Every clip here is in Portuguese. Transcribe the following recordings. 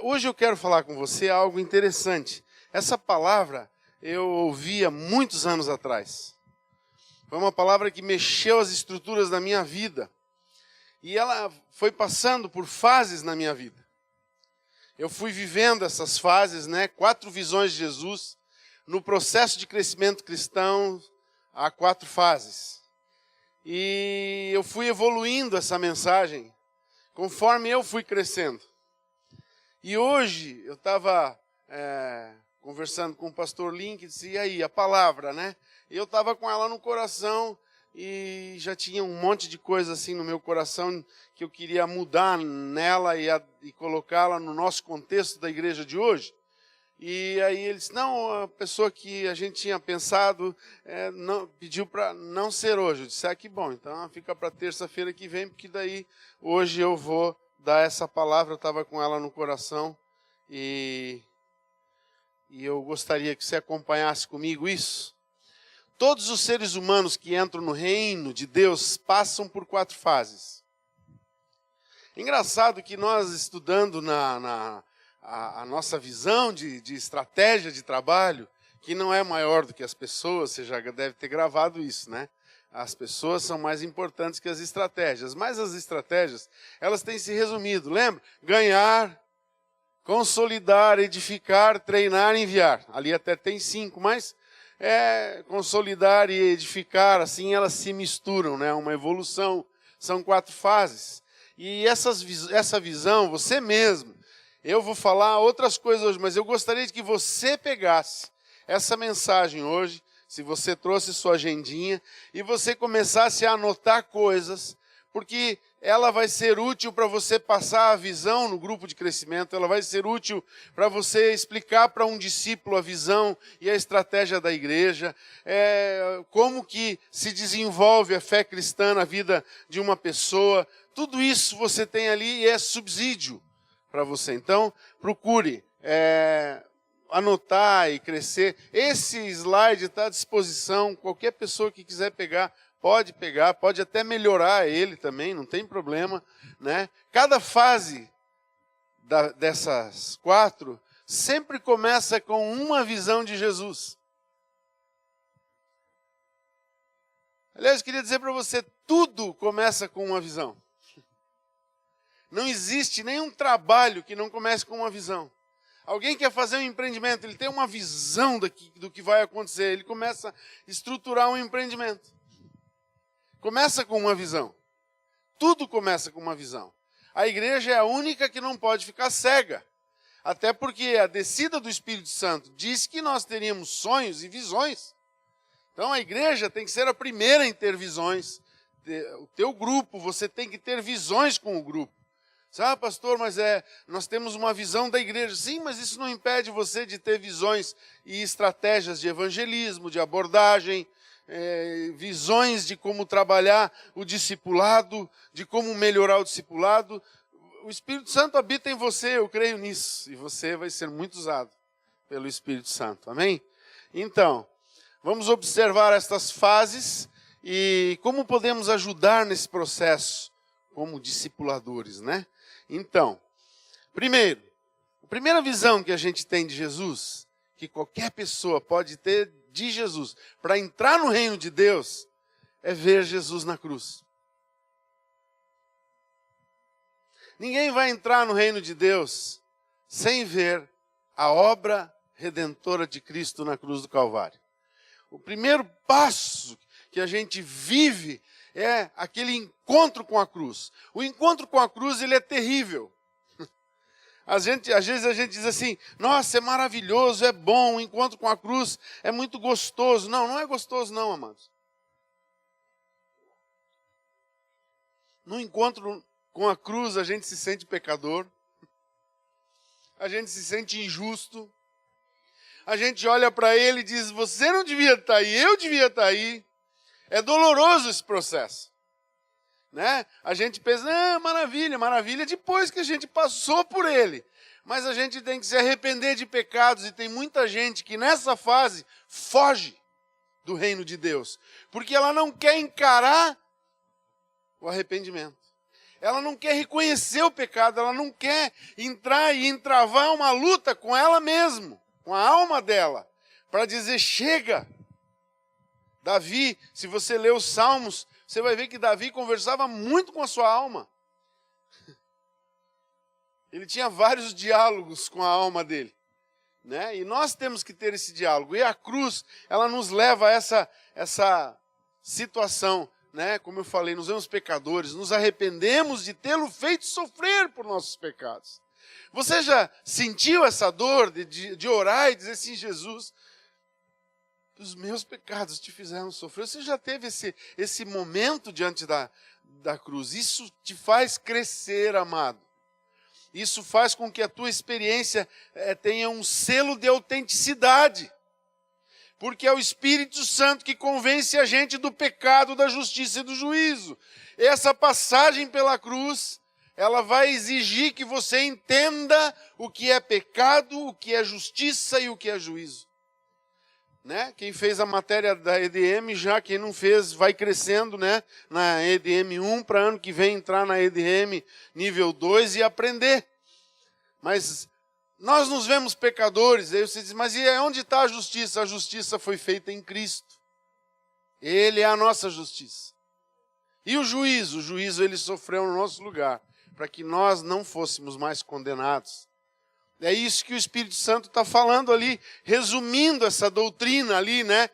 Hoje eu quero falar com você algo interessante. Essa palavra eu ouvi há muitos anos atrás. Foi uma palavra que mexeu as estruturas da minha vida. E ela foi passando por fases na minha vida. Eu fui vivendo essas fases, 4 visões de Jesus. No processo de crescimento cristão, há 4 fases. E eu fui evoluindo essa mensagem conforme eu fui crescendo. E hoje eu estava conversando com o pastor Link e disse, e aí, a palavra, E eu estava com ela no coração e já tinha um monte de coisa assim no meu coração que eu queria mudar nela e colocá-la no nosso contexto da igreja de hoje. E aí ele disse, não, a pessoa que a gente tinha pensado pediu para não ser hoje. Eu disse, que bom, então fica para terça-feira que vem, porque daí hoje eu vou dar essa palavra. Eu estava com ela no coração e eu gostaria que você acompanhasse comigo isso. Todos os seres humanos que entram no reino de Deus passam por 4 fases. Engraçado que nós estudando a nossa visão de estratégia de trabalho, que não é maior do que as pessoas, você já deve ter gravado isso, As pessoas são mais importantes que as estratégias, mas as estratégias, elas têm se resumido, lembra? Ganhar, consolidar, edificar, treinar, enviar. Ali até tem 5, mas consolidar e edificar, assim elas se misturam, Uma evolução, são 4 fases. E essa visão, você mesmo, eu vou falar outras coisas hoje, mas eu gostaria de que você pegasse essa mensagem hoje, se você trouxe sua agendinha, e você começasse a anotar coisas, porque ela vai ser útil para você passar a visão no grupo de crescimento, ela vai ser útil para você explicar para um discípulo a visão e a estratégia da igreja, como que se desenvolve a fé cristã na vida de uma pessoa. Tudo isso você tem ali e é subsídio para você. Então, procure anotar e crescer. Esse slide está à disposição, qualquer pessoa que quiser pegar, pode até melhorar ele também, não tem problema, Cada fase dessas 4 sempre começa com uma visão de Jesus. Aliás, eu queria dizer para você, tudo começa com uma visão. Não existe nenhum trabalho que não comece com uma visão. Alguém quer fazer um empreendimento, ele tem uma visão do que vai acontecer, ele começa a estruturar um empreendimento. Começa com uma visão. Tudo começa com uma visão. A igreja é a única que não pode ficar cega. Até porque a descida do Espírito Santo diz que nós teríamos sonhos e visões. Então a igreja tem que ser a primeira em ter visões. O teu grupo, você tem que ter visões com o grupo. Pastor, mas nós temos uma visão da igreja. Sim, mas isso não impede você de ter visões e estratégias de evangelismo, de abordagem, visões de como trabalhar o discipulado, de como melhorar o discipulado. O Espírito Santo habita em você, eu creio nisso. E você vai ser muito usado pelo Espírito Santo. Amém? Então, vamos observar estas fases e como podemos ajudar nesse processo como discipuladores, Então, a primeira visão que a gente tem de Jesus, que qualquer pessoa pode ter de Jesus, para entrar no reino de Deus, é ver Jesus na cruz. Ninguém vai entrar no reino de Deus sem ver a obra redentora de Cristo na cruz do Calvário. O primeiro passo que a gente vive é aquele encontro com a cruz. O encontro com a cruz, ele é terrível. Às vezes a gente diz assim, nossa, é maravilhoso, é bom, o encontro com a cruz é muito gostoso. Não, não é gostoso não, amados. No encontro com a cruz, a gente se sente pecador, a gente se sente injusto, a gente olha para ele e diz, você não devia estar aí, eu devia estar aí. É doloroso esse processo. A gente pensa, maravilha, maravilha, depois que a gente passou por ele. Mas a gente tem que se arrepender de pecados, e tem muita gente que nessa fase foge do reino de Deus, porque ela não quer encarar o arrependimento. Ela não quer reconhecer o pecado, ela não quer entrar e entravar uma luta com ela mesma, com a alma dela, para dizer, chega. Davi, se você ler os Salmos, você vai ver que Davi conversava muito com a sua alma. Ele tinha vários diálogos com a alma dele, né? E nós temos que ter esse diálogo. E a cruz, ela nos leva a essa situação, né? Como eu falei, nós somos pecadores, nos arrependemos de tê-lo feito sofrer por nossos pecados. Você já sentiu essa dor de orar e dizer assim, Jesus, os meus pecados te fizeram sofrer? Você já teve esse momento diante da cruz? Isso te faz crescer, amado. Isso faz com que a tua experiência tenha um selo de autenticidade. Porque é o Espírito Santo que convence a gente do pecado, da justiça e do juízo. Essa passagem pela cruz, ela vai exigir que você entenda o que é pecado, o que é justiça e o que é juízo. Né? Quem fez a matéria da EDM, já quem não fez, vai crescendo, né? Na EDM 1 para ano que vem entrar na EDM nível 2 e aprender. Mas nós nos vemos pecadores, aí você diz, mas e onde está a justiça? A justiça foi feita em Cristo. Ele é a nossa justiça. E o juízo ele sofreu no nosso lugar, para que nós não fôssemos mais condenados. É isso que o Espírito Santo está falando ali, resumindo essa doutrina ali, né,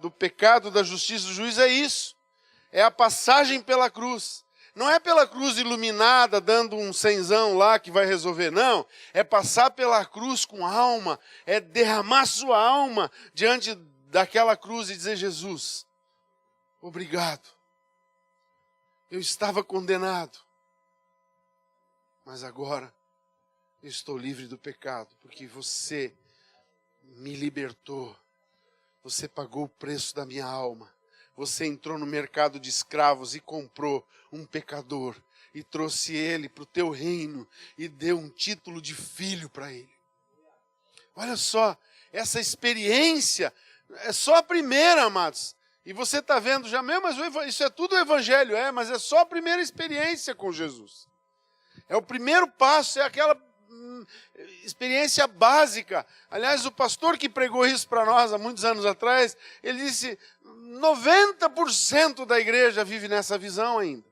do pecado, da justiça, do juízo, é isso. É a passagem pela cruz. Não é pela cruz iluminada, dando um cenzão lá que vai resolver, não. É passar pela cruz com alma, é derramar sua alma diante daquela cruz e dizer, Jesus, obrigado. Eu estava condenado, mas agora eu estou livre do pecado, porque você me libertou. Você pagou o preço da minha alma. Você entrou no mercado de escravos e comprou um pecador e trouxe ele para o teu reino e deu um título de filho para ele. Olha só, essa experiência é só a primeira, amados. E você está vendo já, mas isso é tudo o evangelho, mas é só a primeira experiência com Jesus. É o primeiro passo, é aquela experiência básica. Aliás, o pastor que pregou isso para nós há muitos anos atrás, ele disse, 90% da igreja vive nessa visão ainda.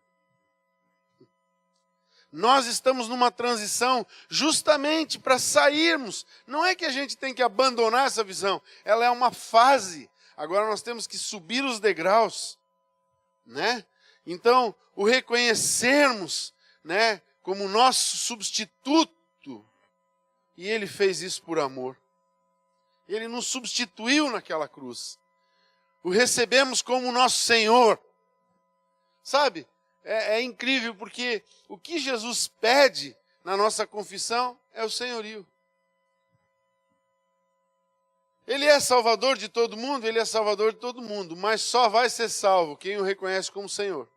Nós estamos numa transição justamente para sairmos. Não é que a gente tem que abandonar essa visão, ela é uma fase. Agora nós temos que subir os degraus, né? Então, o reconhecermos, né, como nosso substituto, e ele fez isso por amor. Ele nos substituiu naquela cruz. O recebemos como nosso Senhor. Sabe? É incrível porque o que Jesus pede na nossa confissão é o senhorio. Ele é salvador de todo mundo, ele é salvador de todo mundo, mas só vai ser salvo quem o reconhece como Senhor.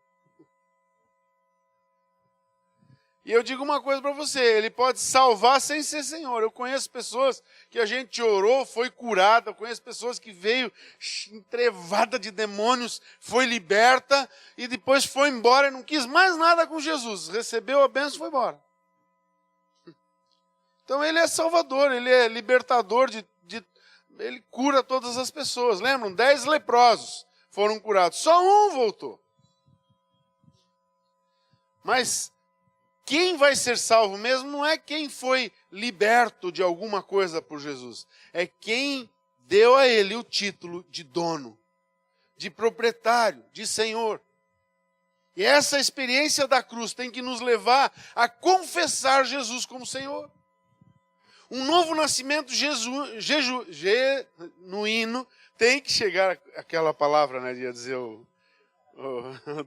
E eu digo uma coisa para você, ele pode salvar sem ser Senhor. Eu conheço pessoas que a gente orou, foi curada. Eu conheço pessoas que veio entrevada de demônios, foi liberta e depois foi embora e não quis mais nada com Jesus. Recebeu a bênção e foi embora. Então ele é salvador, ele é libertador, ele cura todas as pessoas. Lembram? 10 leprosos foram curados, só um voltou. Mas quem vai ser salvo mesmo não é quem foi liberto de alguma coisa por Jesus. É quem deu a ele o título de dono, de proprietário, de senhor. E essa experiência da cruz tem que nos levar a confessar Jesus como Senhor. Um novo nascimento genuíno tem que chegar àquela palavra, né? Ia dizer o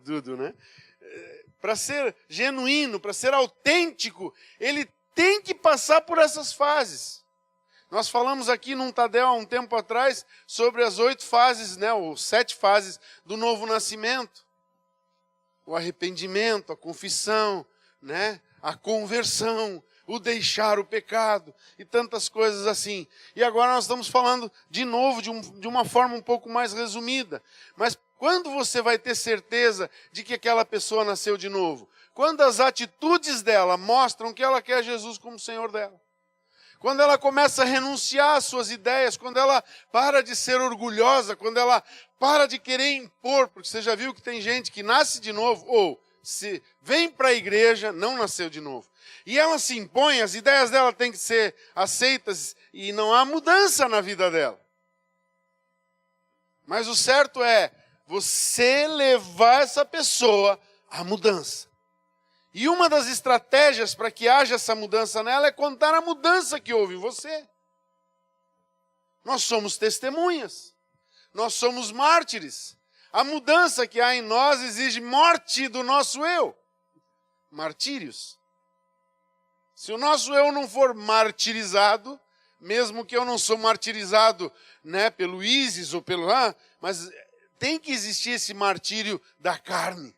Dudu, né? Para ser genuíno, para ser autêntico, ele tem que passar por essas fases. Nós falamos aqui num Tadel há um tempo atrás sobre as 8 fases, né, ou 7 fases do novo nascimento. O arrependimento, a confissão, né, a conversão, o deixar o pecado e tantas coisas assim. E agora nós estamos falando de novo de uma forma um pouco mais resumida. Mas quando você vai ter certeza de que aquela pessoa nasceu de novo? quando as atitudes dela mostram que ela quer Jesus como Senhor dela. Quando ela começa a renunciar às suas ideias, quando ela para de ser orgulhosa, quando ela para de querer impor, porque você já viu que tem gente que nasce de novo, ou se vem para a igreja, não nasceu de novo. E ela se impõe, as ideias dela têm que ser aceitas e não há mudança na vida dela. Mas o certo é você levar essa pessoa à mudança. E uma das estratégias para que haja essa mudança nela é contar a mudança que houve em você. Nós somos testemunhas. Nós somos mártires. A mudança que há em nós exige morte do nosso eu. Martírios. Se o nosso eu não for martirizado, mesmo que eu não sou martirizado, né, pelo ISIS ou pelo... mas tem que existir esse martírio da carne.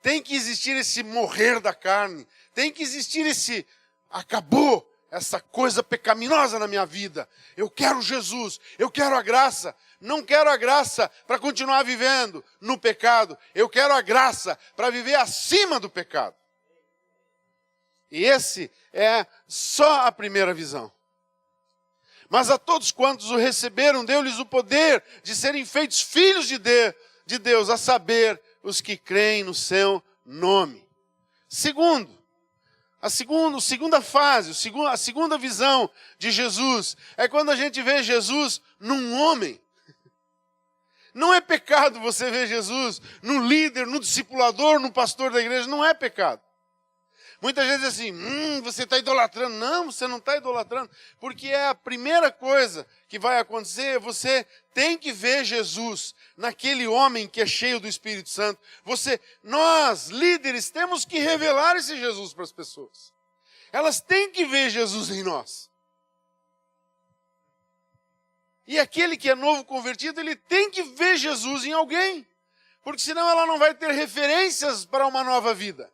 Tem que existir esse morrer da carne. Tem que existir esse... Acabou essa coisa pecaminosa na minha vida. Eu quero Jesus. Eu quero a graça. Não quero a graça para continuar vivendo no pecado. Eu quero a graça para viver acima do pecado. E esse é só a primeira visão. Mas a todos quantos o receberam, deu-lhes o poder de serem feitos filhos de Deus, a saber, os que creem no seu nome. A segunda fase, a segunda visão de Jesus, é quando a gente vê Jesus num homem. Não é pecado você ver Jesus no líder, no discipulador, no pastor da igreja, não é pecado. Muita gente diz assim, você está idolatrando. Não, você não está idolatrando, porque é a primeira coisa que vai acontecer, você tem que ver Jesus naquele homem que é cheio do Espírito Santo. Nós, líderes, temos que revelar esse Jesus para as pessoas. Elas têm que ver Jesus em nós. E aquele que é novo convertido, ele tem que ver Jesus em alguém, porque senão ela não vai ter referências para uma nova vida.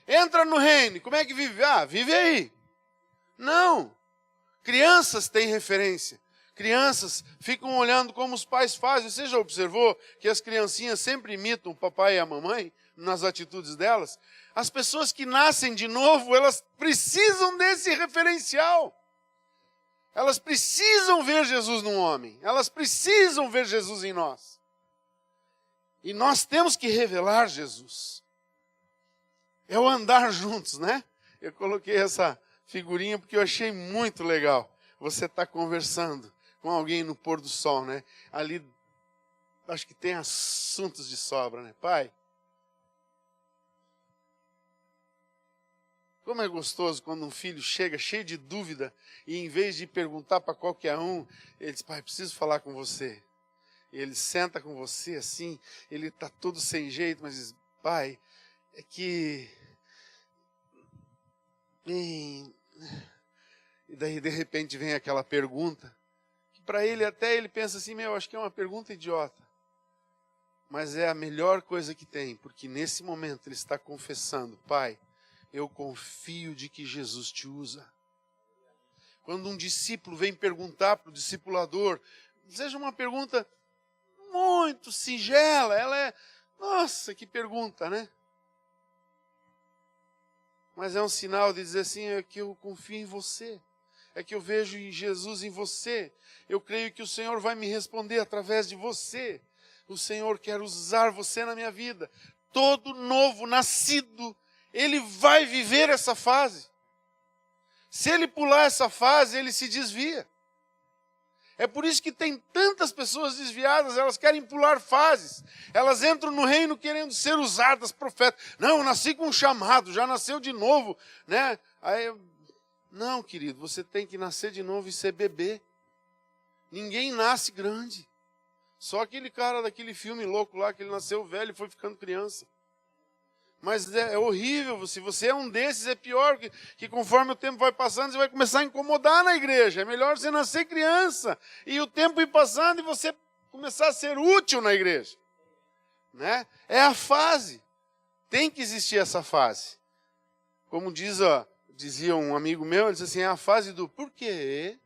Entra no reino, como é que vive? Vive aí. Não. Crianças têm referência. Crianças ficam olhando como os pais fazem. Você já observou que as criancinhas sempre imitam o papai e a mamãe nas atitudes delas? As pessoas que nascem de novo, elas precisam desse referencial. Elas precisam ver Jesus num homem. Elas precisam ver Jesus em nós. E nós temos que revelar Jesus. É o andar juntos, né? Eu coloquei essa figurinha porque eu achei muito legal. Você está conversando com alguém no pôr do sol, né? Ali, acho que tem assuntos de sobra, né? Pai, como é gostoso quando um filho chega cheio de dúvida e em vez de perguntar para qualquer um, ele diz, pai, preciso falar com você. E ele senta com você assim, ele está todo sem jeito, mas diz, pai, é que... E daí de repente vem aquela pergunta, que para ele até ele pensa assim, acho que é uma pergunta idiota. Mas é a melhor coisa que tem, porque nesse momento ele está confessando, pai, eu confio de que Jesus te usa. Quando um discípulo vem perguntar para o discipulador, seja uma pergunta muito singela, ela é, nossa, que pergunta, né? Mas é um sinal de dizer assim, é que eu confio em você. É que eu vejo em Jesus em você. Eu creio que o Senhor vai me responder através de você. O Senhor quer usar você na minha vida. Todo novo nascido, ele vai viver essa fase. Se ele pular essa fase, ele se desvia. É por isso que tem tantas pessoas desviadas, elas querem pular fases. Elas entram no reino querendo ser usadas, profetas. Não, eu nasci com um chamado, já nasceu de novo, né? Não, querido, você tem que nascer de novo e ser bebê. Ninguém nasce grande. Só aquele cara daquele filme louco lá, que ele nasceu velho e foi ficando criança. Mas é horrível, se você é um desses, é pior, que conforme o tempo vai passando, você vai começar a incomodar na igreja. É melhor você nascer criança e o tempo ir passando e você começar a ser útil na igreja. Né? É a fase. Tem que existir essa fase. Como dizia um amigo meu, ele disse assim, é a fase do por quê?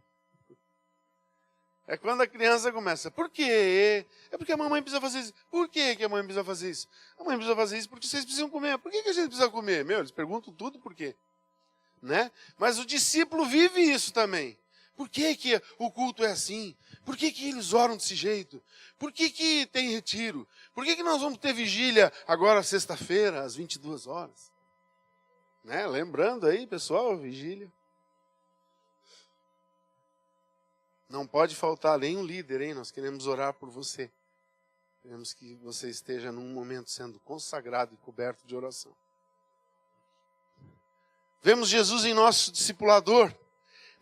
É quando a criança começa. Por quê? É porque a mamãe precisa fazer isso. Por que a mãe precisa fazer isso? A mãe precisa fazer isso porque vocês precisam comer. Por que a gente precisa comer? Eles perguntam tudo por quê. Né? Mas o discípulo vive isso também. Por que o culto é assim? Por que eles oram desse jeito? Por que tem retiro? Por que nós vamos ter vigília agora sexta-feira, às 22 horas? Né? Lembrando aí, pessoal, vigília. Não pode faltar nenhum líder, hein? Nós queremos orar por você. Queremos que você esteja num momento sendo consagrado e coberto de oração. Vemos Jesus em nosso discipulador.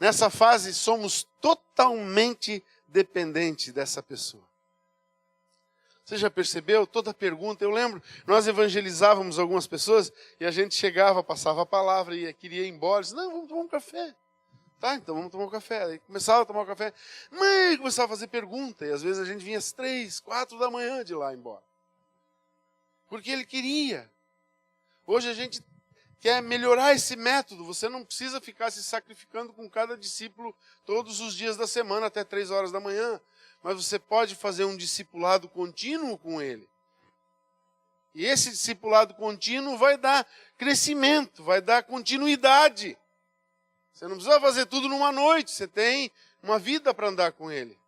Nessa fase, somos totalmente dependentes dessa pessoa. Você já percebeu? Toda pergunta, eu lembro, nós evangelizávamos algumas pessoas e a gente chegava, passava a palavra e queria ir embora. Disse, não, vamos tomar um café. Tá, então vamos tomar um café. Aí começava a tomar um café. Mãe, começava a fazer pergunta. E às vezes a gente vinha às 3, 4 da manhã de lá embora. Porque ele queria. Hoje a gente quer melhorar esse método. Você não precisa ficar se sacrificando com cada discípulo todos os dias da semana, até 3 horas da manhã. Mas você pode fazer um discipulado contínuo com ele. E esse discipulado contínuo vai dar crescimento, vai dar continuidade. Você não precisa fazer tudo numa noite, você tem uma vida para andar com ele.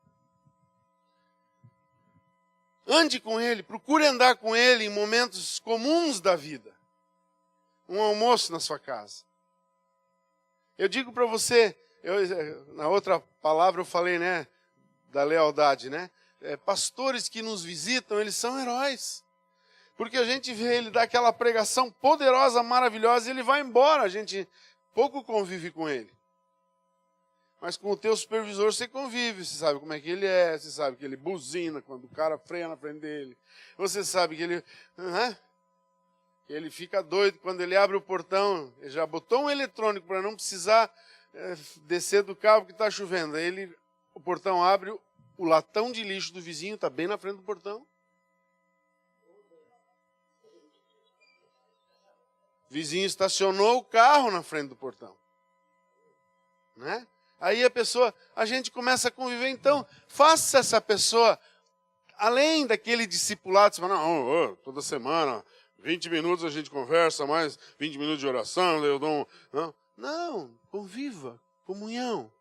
Ande com ele, procure andar com ele em momentos comuns da vida. Um almoço na sua casa. Eu digo para você, na outra palavra eu falei, né, da lealdade, né? Pastores que nos visitam, eles são heróis. Porque a gente vê ele dar aquela pregação poderosa, maravilhosa, e ele vai embora, a gente pouco convive com ele. Mas com o teu supervisor você convive, você sabe como é que ele é, você sabe que ele buzina quando o cara freia na frente dele. Você sabe que ele fica doido quando ele abre o portão, ele já botou um eletrônico para não precisar descer do carro porque está chovendo. Aí o portão abre, o latão de lixo do vizinho está bem na frente do portão. O vizinho estacionou o carro na frente do portão. Né? Aí a gente começa a conviver, então, faça essa pessoa, além daquele discipulado, você fala, não, toda semana, 20 minutos a gente conversa, mais 20 minutos de oração, eu dou Não, conviva, comunhão.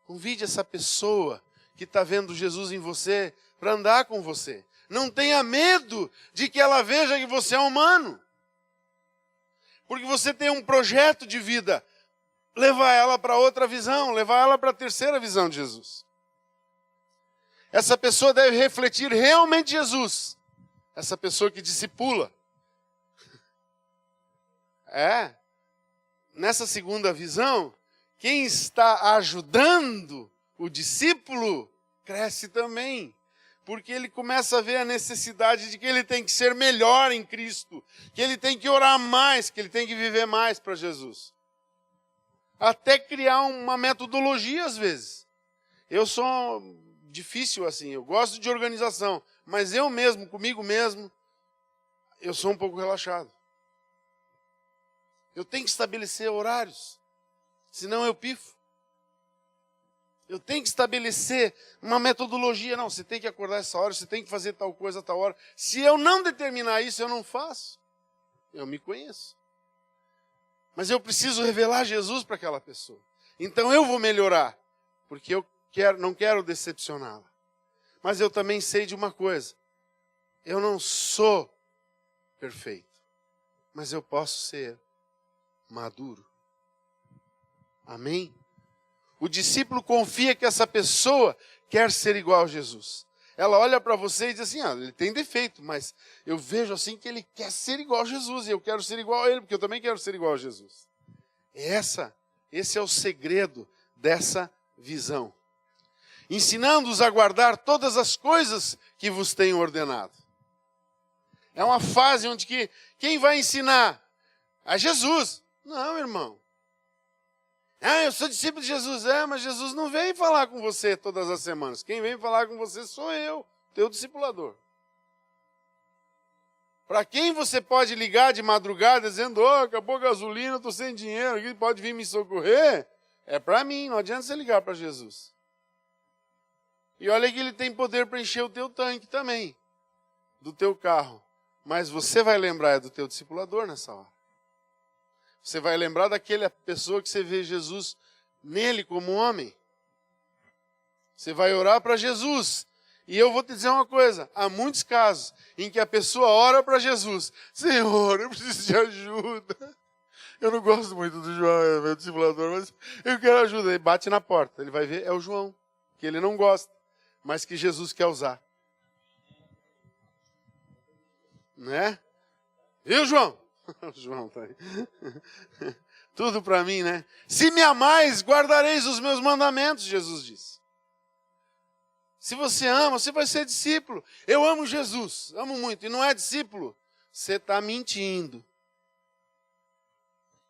Convide essa pessoa que está vendo Jesus em você para andar com você. Não tenha medo de que ela veja que você é humano. Porque você tem um projeto de vida. Levar ela para outra visão, levar ela para a terceira visão de Jesus. Essa pessoa deve refletir realmente Jesus. Essa pessoa que discipula. Nessa segunda visão, quem está ajudando o discípulo cresce também. Porque ele começa a ver a necessidade de que ele tem que ser melhor em Cristo, que ele tem que orar mais, que ele tem que viver mais para Jesus. Até criar uma metodologia às vezes. Eu sou difícil assim, eu gosto de organização, mas eu mesmo, comigo mesmo, eu sou um pouco relaxado. Eu tenho que estabelecer horários, senão eu pifo. Eu tenho que estabelecer uma metodologia. Não, você tem que acordar essa hora, você tem que fazer tal coisa a tal hora. Se eu não determinar isso, eu não faço. Eu me conheço. Mas eu preciso revelar Jesus para aquela pessoa. Então eu vou melhorar, porque eu não quero decepcioná-la. Mas eu também sei de uma coisa. Eu não sou perfeito, mas eu posso ser maduro. Amém? O discípulo confia que essa pessoa quer ser igual a Jesus. Ela olha para você e diz assim, ele tem defeito, mas eu vejo assim que ele quer ser igual a Jesus, e eu quero ser igual a ele, porque eu também quero ser igual a Jesus. Esse é o segredo dessa visão. Ensinando-os a guardar todas as coisas que vos tenho ordenado. É uma fase onde quem vai ensinar? A Jesus. Não, irmão. Eu sou discípulo de Jesus. Mas Jesus não vem falar com você todas as semanas. Quem vem falar com você sou eu, teu discipulador. Para quem você pode ligar de madrugada dizendo, acabou a gasolina, estou sem dinheiro, pode vir me socorrer? É para mim, não adianta você ligar para Jesus. E olha que ele tem poder para encher o teu tanque também, do teu carro. Mas você vai lembrar do teu discipulador nessa hora. Você vai lembrar daquela pessoa que você vê Jesus nele como homem. Você vai orar para Jesus. E eu vou te dizer uma coisa, há muitos casos em que a pessoa ora para Jesus. Senhor, eu preciso de ajuda. Eu não gosto muito do João, é meu discipulador, mas eu quero ajuda. Ele bate na porta, ele vai ver, é o João, que ele não gosta, mas que Jesus quer usar. Né? Viu, João? O João tá aí. Tudo para mim, né? Se me amais, guardareis os meus mandamentos, Jesus disse. Se você ama, você vai ser discípulo. Eu amo Jesus, amo muito, e não é discípulo, você está mentindo.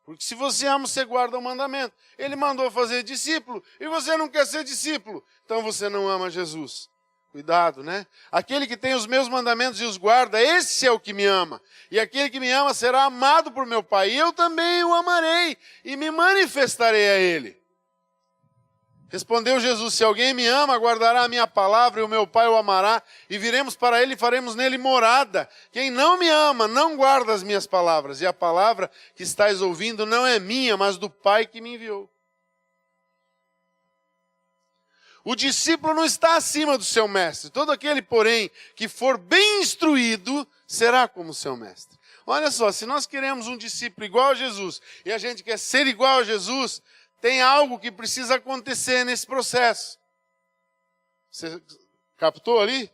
Porque se você ama, você guarda o mandamento. Ele mandou fazer discípulo, e você não quer ser discípulo, então você não ama Jesus. Cuidado, né? Aquele que tem os meus mandamentos e os guarda, esse é o que me ama. E aquele que me ama será amado por meu Pai. E eu também o amarei e me manifestarei a ele. Respondeu Jesus, se alguém me ama, guardará a minha palavra e o meu Pai o amará. E viremos para ele e faremos nele morada. Quem não me ama, não guarda as minhas palavras. E a palavra que estáis ouvindo não é minha, mas do Pai que me enviou. O discípulo não está acima do seu mestre. Todo aquele, porém, que for bem instruído, será como seu mestre. Olha só, se nós queremos um discípulo igual a Jesus, e a gente quer ser igual a Jesus, tem algo que precisa acontecer nesse processo. Você captou ali?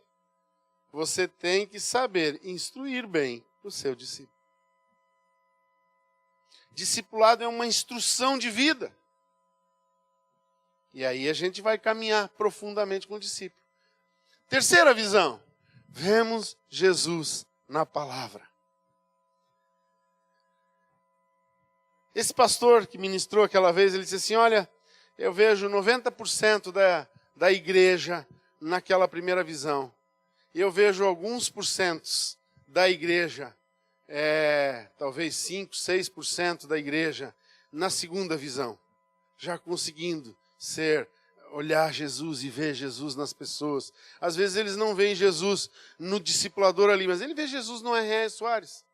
Você tem que saber instruir bem o seu discípulo. Discipulado é uma instrução de vida. E aí a gente vai caminhar profundamente com o discípulo. Terceira visão. Vemos Jesus na palavra. Esse pastor que ministrou aquela vez, ele disse assim, olha, eu vejo 90% da igreja naquela primeira visão. E eu vejo alguns porcentos da igreja, talvez 5, 6% da igreja na segunda visão. Já conseguindo olhar Jesus e ver Jesus nas pessoas. Às vezes eles não veem Jesus no discipulador ali, mas ele vê Jesus no R.R. Soares.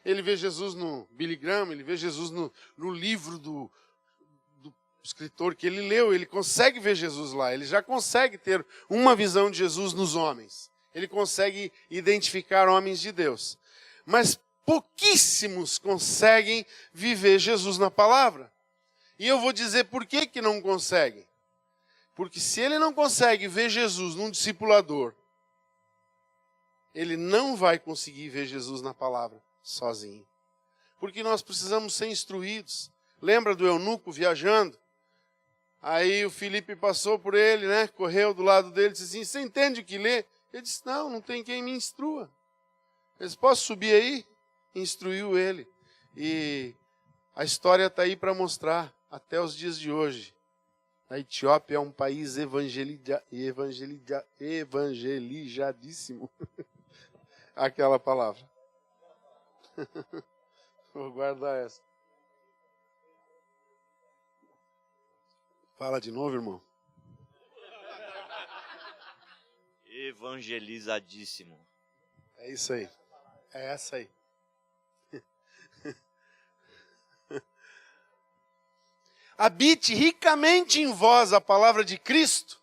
Ele vê Jesus no Billy Graham, ele vê Jesus no livro do escritor que ele leu. Ele consegue ver Jesus lá, ele já consegue ter uma visão de Jesus nos homens. Ele consegue identificar homens de Deus. Mas pouquíssimos conseguem viver Jesus na palavra. E eu vou dizer por que não consegue. Porque se ele não consegue ver Jesus num discipulador, ele não vai conseguir ver Jesus na palavra sozinho. Porque nós precisamos ser instruídos. Lembra do eunuco viajando? Aí o Filipe passou por ele, né? Correu do lado dele e disse assim, você entende o que lê? Ele disse, não tem quem me instrua. Ele disse, posso subir aí? Instruiu ele. E a história está aí para mostrar. Até os dias de hoje, a Etiópia é um país evangelizadíssimo. Aquela palavra. Vou guardar essa. Fala de novo, irmão. Evangelizadíssimo. É isso aí. É essa aí. Habite ricamente em vós a palavra de Cristo.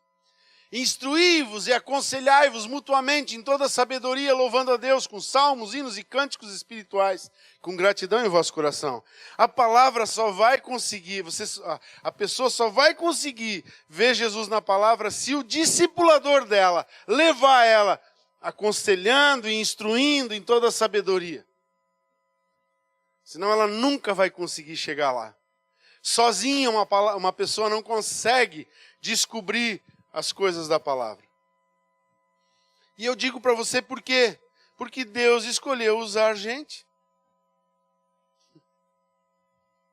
Instruí-vos e aconselhai-vos mutuamente em toda sabedoria, louvando a Deus com salmos, hinos e cânticos espirituais, com gratidão em vosso coração. A palavra só vai conseguir, a pessoa só vai conseguir ver Jesus na palavra se o discipulador dela levar ela aconselhando e instruindo em toda sabedoria. Senão ela nunca vai conseguir chegar lá. Sozinha uma pessoa não consegue descobrir as coisas da palavra. E eu digo para você por quê? Porque Deus escolheu usar gente.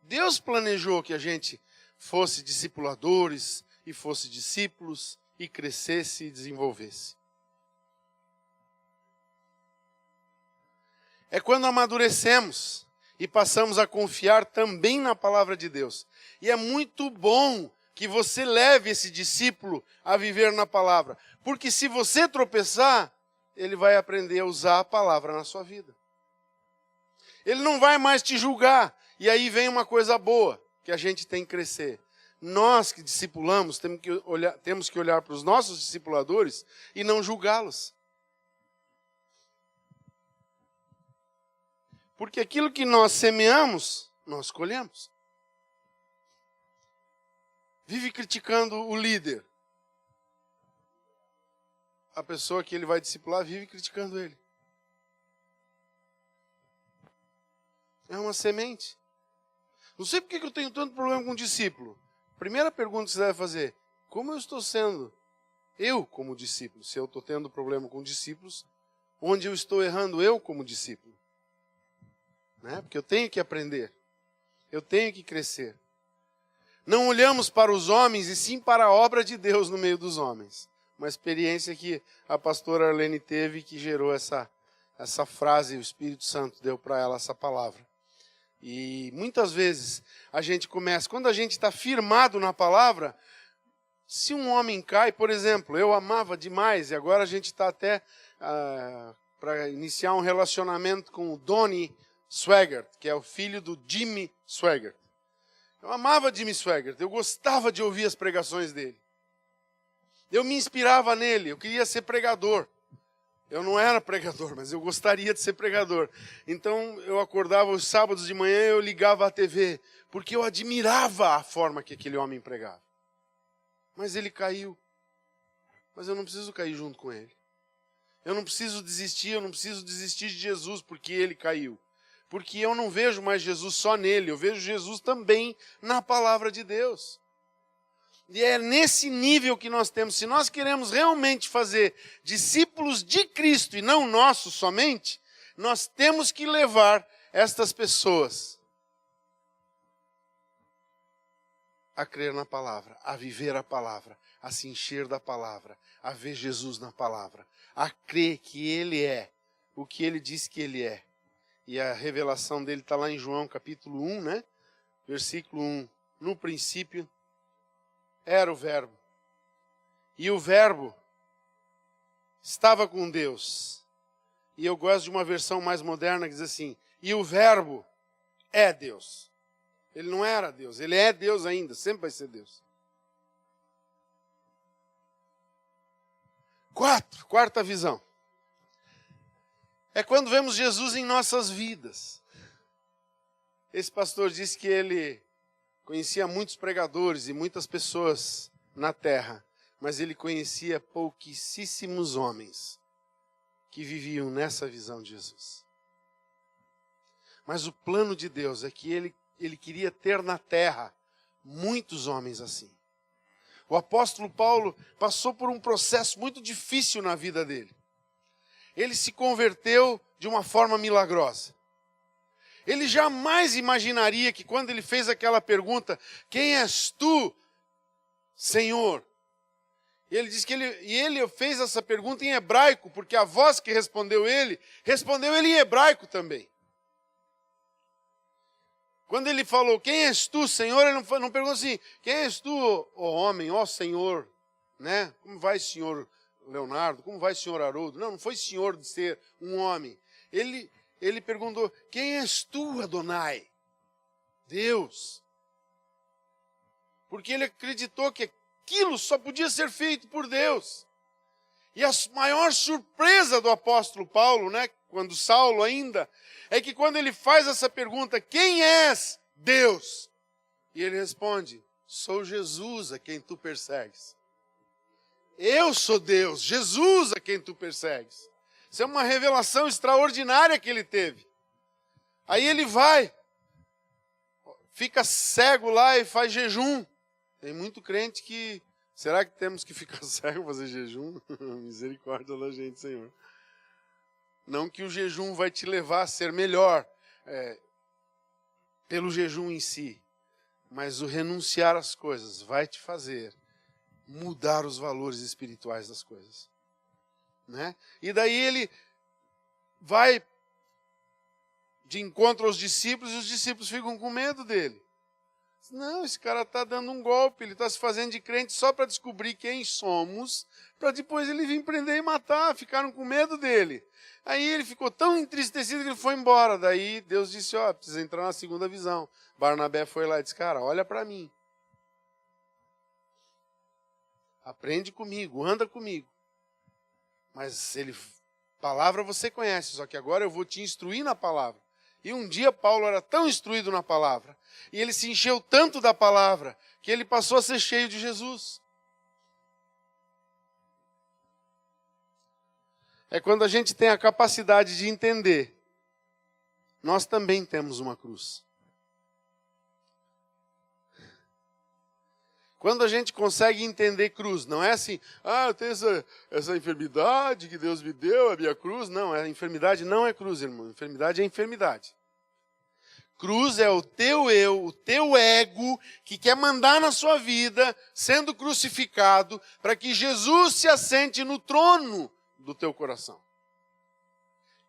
Deus planejou que a gente fosse discipuladores e fosse discípulos e crescesse e desenvolvesse. É quando amadurecemos e passamos a confiar também na palavra de Deus. E é muito bom que você leve esse discípulo a viver na palavra. Porque se você tropeçar, ele vai aprender a usar a palavra na sua vida. Ele não vai mais te julgar. E aí vem uma coisa boa, que a gente tem que crescer. Nós que discipulamos, temos que olhar para os nossos discipuladores e não julgá-los. Porque aquilo que nós semeamos, nós colhemos. Vive criticando o líder. A pessoa que ele vai discipular vive criticando ele. É uma semente. Não sei por que eu tenho tanto problema com o discípulo. Primeira pergunta que você deve fazer: como eu estou sendo? Eu como discípulo. Se eu estou tendo problema com discípulos, onde eu estou errando eu como discípulo? Né? Porque eu tenho que aprender. Eu tenho que crescer. Não olhamos para os homens, e sim para a obra de Deus no meio dos homens. Uma experiência que a pastora Arlene teve, que gerou essa frase, o Espírito Santo deu para ela essa palavra. E muitas vezes a gente começa, quando a gente está firmado na palavra, se um homem cai, por exemplo, eu amava demais, e agora a gente está até para iniciar um relacionamento com o Donnie Swaggart, que é o filho do Jimmy Swaggart. Eu amava Jimmy Swaggart, eu gostava de ouvir as pregações dele. Eu me inspirava nele, eu queria ser pregador. Eu não era pregador, mas eu gostaria de ser pregador. Então eu acordava os sábados de manhã e eu ligava a TV, porque eu admirava a forma que aquele homem pregava. Mas ele caiu. Mas eu não preciso cair junto com ele. Eu não preciso desistir de Jesus porque ele caiu. Porque eu não vejo mais Jesus só nele, eu vejo Jesus também na palavra de Deus. E é nesse nível que nós temos. Se nós queremos realmente fazer discípulos de Cristo e não nossos somente, nós temos que levar estas pessoas a crer na palavra, a viver a palavra, a se encher da palavra, a ver Jesus na palavra, a crer que Ele é o que Ele diz que Ele é. E a revelação dele está lá em João capítulo 1, né? Versículo 1. No princípio era o Verbo. E o Verbo estava com Deus. E eu gosto de uma versão mais moderna que diz assim: e o Verbo é Deus. Ele não era Deus, ele é Deus ainda, sempre vai ser Deus. Quarta visão. É quando vemos Jesus em nossas vidas. Esse pastor disse que ele conhecia muitos pregadores e muitas pessoas na terra, mas ele conhecia pouquíssimos homens que viviam nessa visão de Jesus. Mas o plano de Deus é que ele queria ter na terra muitos homens assim. O apóstolo Paulo passou por um processo muito difícil na vida dele. Ele se converteu de uma forma milagrosa. Ele jamais imaginaria que quando ele fez aquela pergunta: quem és tu, Senhor? E ele diz que ele fez essa pergunta em hebraico, porque a voz que respondeu ele em hebraico também. Quando ele falou: quem és tu, Senhor? Ele não perguntou assim: quem és tu, ó homem, ó Senhor? Né? Como vai, Senhor Leonardo? Como vai, Senhor Haroldo? Não foi Senhor de ser um homem. Ele perguntou: quem és tu, Adonai? Deus. Porque ele acreditou que aquilo só podia ser feito por Deus. E a maior surpresa do apóstolo Paulo, né, quando Saulo ainda, é que quando ele faz essa pergunta: quem és, Deus? E ele responde: sou Jesus a quem tu persegues. Eu sou Deus, Jesus a quem tu persegues. Isso é uma revelação extraordinária que ele teve. Aí ele vai, fica cego lá e faz jejum. Tem muito crente que... Será que temos que ficar cego para fazer jejum? Misericórdia da gente, Senhor. Não que o jejum vai te levar a ser melhor pelo jejum em si, mas o renunciar às coisas vai te fazer mudar os valores espirituais das coisas. Né? E daí ele vai de encontro aos discípulos e os discípulos ficam com medo dele. Não, esse cara está dando um golpe, ele está se fazendo de crente só para descobrir quem somos, para depois ele vir prender e matar. Ficaram com medo dele. Aí ele ficou tão entristecido que ele foi embora. Daí Deus disse, ó, precisa entrar na segunda visão. Barnabé foi lá e disse, cara, olha para mim. Aprende comigo, anda comigo. Mas palavra você conhece, só que agora eu vou te instruir na palavra. E um dia Paulo era tão instruído na palavra, e ele se encheu tanto da palavra, que ele passou a ser cheio de Jesus. É quando a gente tem a capacidade de entender, nós também temos uma cruz. Quando a gente consegue entender cruz, não é assim, eu tenho essa enfermidade que Deus me deu, a minha cruz. Não, a enfermidade não é cruz, irmão. Enfermidade é enfermidade. Cruz é o teu eu, o teu ego, que quer mandar na sua vida, sendo crucificado, para que Jesus se assente no trono do teu coração.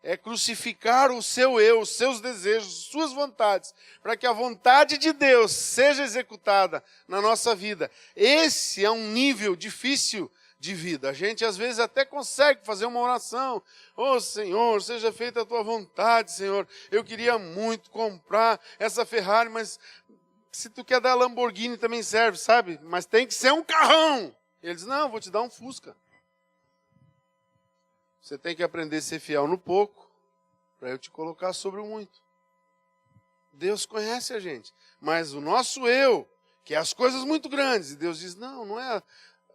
É crucificar o seu eu, os seus desejos, suas vontades, para que a vontade de Deus seja executada na nossa vida. Esse é um nível difícil de vida. A gente às vezes até consegue fazer uma oração. Ô Senhor, seja feita a tua vontade, Senhor. Eu queria muito comprar essa Ferrari, mas se tu quer dar Lamborghini também serve, sabe? Mas tem que ser um carrão. Ele diz, não, vou te dar um Fusca. Você tem que aprender a ser fiel no pouco, para eu te colocar sobre o muito. Deus conhece a gente, mas o nosso eu, que é as coisas muito grandes, e Deus diz, não é,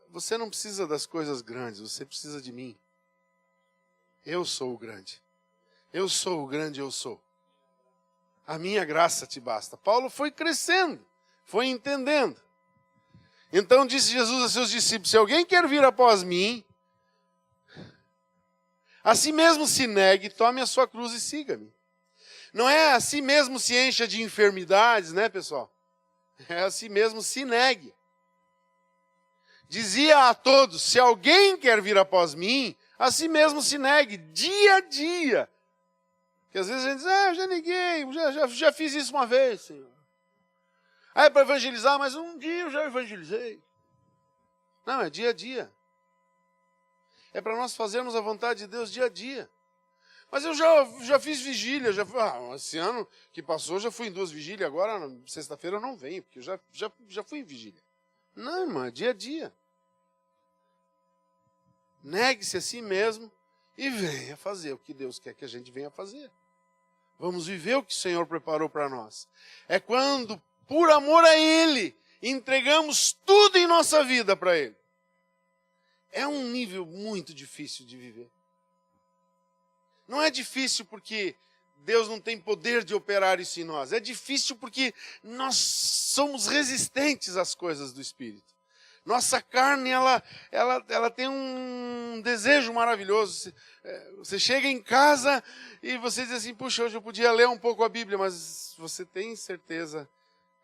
você não precisa das coisas grandes, você precisa de mim. Eu sou o grande. Eu sou o grande, eu sou. A minha graça te basta. Paulo foi crescendo, foi entendendo. Então disse Jesus a seus discípulos, se alguém quer vir após mim, a si mesmo se negue, tome a sua cruz e siga-me. Não é a si mesmo se encha de enfermidades, né, pessoal? É a si mesmo se negue. Dizia a todos, se alguém quer vir após mim, a si mesmo se negue, dia a dia. Porque às vezes a gente diz, eu já neguei, já fiz isso uma vez, Senhor. É para evangelizar, mas um dia eu já evangelizei. Não, é dia a dia. É para nós fazermos a vontade de Deus dia a dia. Mas eu já fiz vigília, esse ano que passou já fui em 2 vigílias, agora sexta-feira eu não venho, porque eu já fui em vigília. Não, irmã, dia a dia. Negue-se a si mesmo e venha fazer o que Deus quer que a gente venha fazer. Vamos viver o que o Senhor preparou para nós. É quando, por amor a Ele, entregamos tudo em nossa vida para Ele. É um nível muito difícil de viver. Não é difícil porque Deus não tem poder de operar isso em nós. É difícil porque nós somos resistentes às coisas do Espírito. Nossa carne, ela tem um desejo maravilhoso. Você chega em casa e você diz assim, puxa, hoje eu podia ler um pouco a Bíblia, mas você tem certeza,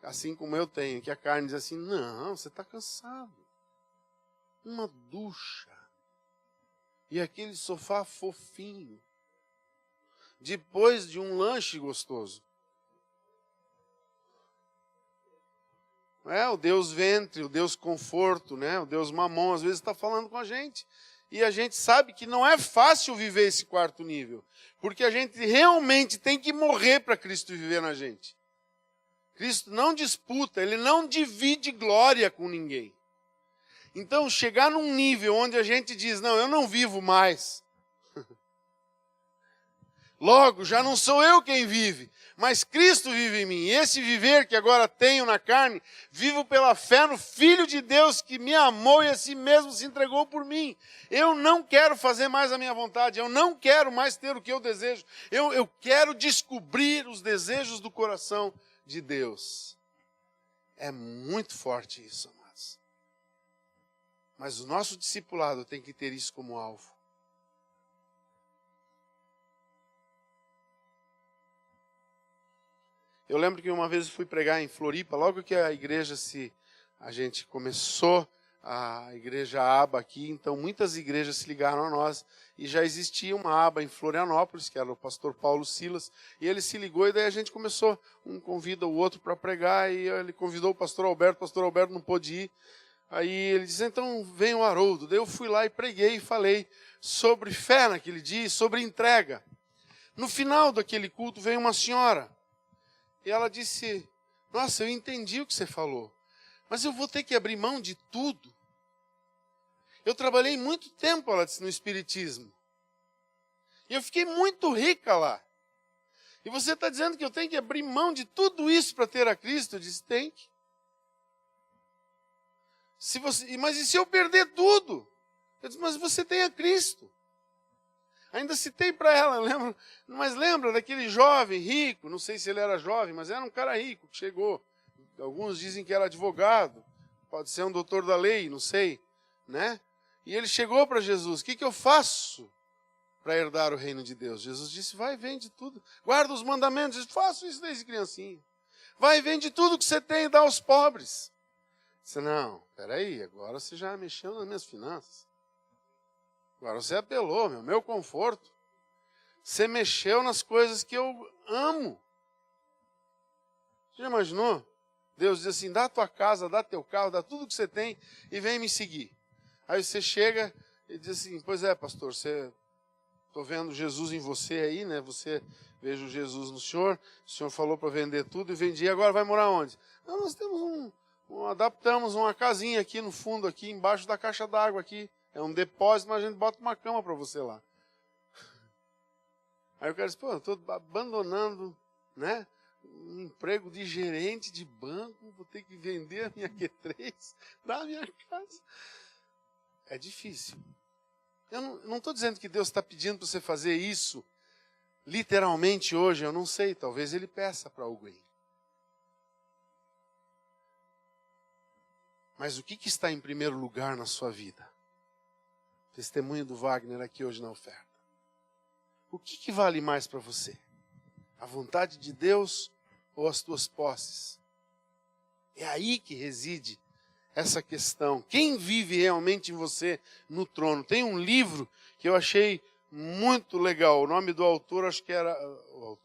assim como eu tenho, que a carne diz assim, não, você está cansado. Uma ducha e aquele sofá fofinho, depois de um lanche gostoso. O Deus ventre, o Deus conforto, né? O Deus mamão, às vezes está falando com a gente. E a gente sabe que não é fácil viver esse 4º nível, porque a gente realmente tem que morrer para Cristo viver na gente. Cristo não disputa, Ele não divide glória com ninguém. Então, chegar num nível onde a gente diz, não, eu não vivo mais. Logo, já não sou eu quem vive, mas Cristo vive em mim. E esse viver que agora tenho na carne, vivo pela fé no Filho de Deus que me amou e a si mesmo se entregou por mim. Eu não quero fazer mais a minha vontade, eu não quero mais ter o que eu desejo. Eu quero descobrir os desejos do coração de Deus. É muito forte isso, amados. Mas o nosso discipulado tem que ter isso como alvo. Eu lembro que uma vez eu fui pregar em Floripa, logo que a igreja a gente começou a igreja aba aqui, então muitas igrejas se ligaram a nós, e já existia uma aba em Florianópolis, que era o pastor Paulo Silas, e ele se ligou, e daí a gente começou, um convida o outro para pregar, e ele convidou o pastor Alberto não pôde ir, aí ele disse, então vem o Haroldo. Daí eu fui lá e preguei e falei sobre fé naquele dia, sobre entrega. No final daquele culto veio uma senhora, e ela disse, nossa, eu entendi o que você falou, mas eu vou ter que abrir mão de tudo. Eu trabalhei muito tempo, ela disse, no Espiritismo. E eu fiquei muito rica lá. E você está dizendo que eu tenho que abrir mão de tudo isso para ter a Cristo? Eu disse, tem que. Mas e se eu perder tudo? Eu disse, mas você tem a Cristo. Ainda citei para ela, lembra daquele jovem rico, não sei se ele era jovem, mas era um cara rico que chegou. Alguns dizem que era advogado, pode ser um doutor da lei, não sei, né? E ele chegou para Jesus, o que eu faço para herdar o reino de Deus? Jesus disse, vai, vende tudo, guarda os mandamentos. Eu disse, faço isso desde criancinha. Vai, vende tudo que você tem e dá aos pobres. Eu disse, não, peraí, agora você já mexeu nas minhas finanças. Agora você apelou, meu conforto. Você mexeu nas coisas que eu amo. Você já imaginou? Deus diz assim, dá a tua casa, dá teu carro, dá tudo que você tem e vem me seguir. Aí você chega e diz assim, pois é, pastor, estou vendo Jesus em você aí, né? Vejo Jesus no senhor, o senhor falou para vender tudo e vendi, agora vai morar onde? Não, nós temos adaptamos uma casinha aqui no fundo, aqui embaixo da caixa d'água aqui. É um depósito, mas a gente bota uma cama para você lá. Aí o cara diz, pô, eu estou abandonando, né? Um emprego de gerente de banco, vou ter que vender a minha Q3 da minha casa. É difícil. Eu não estou dizendo que Deus está pedindo para você fazer isso literalmente hoje, eu não sei, talvez Ele peça para alguém. Mas o que está em primeiro lugar na sua vida? Testemunho do Wagner aqui hoje na oferta. O que vale mais para você? A vontade de Deus ou as tuas posses? É aí que reside essa questão. Quem vive realmente em você no trono? Tem um livro que eu achei muito legal. O nome do autor, acho que era... O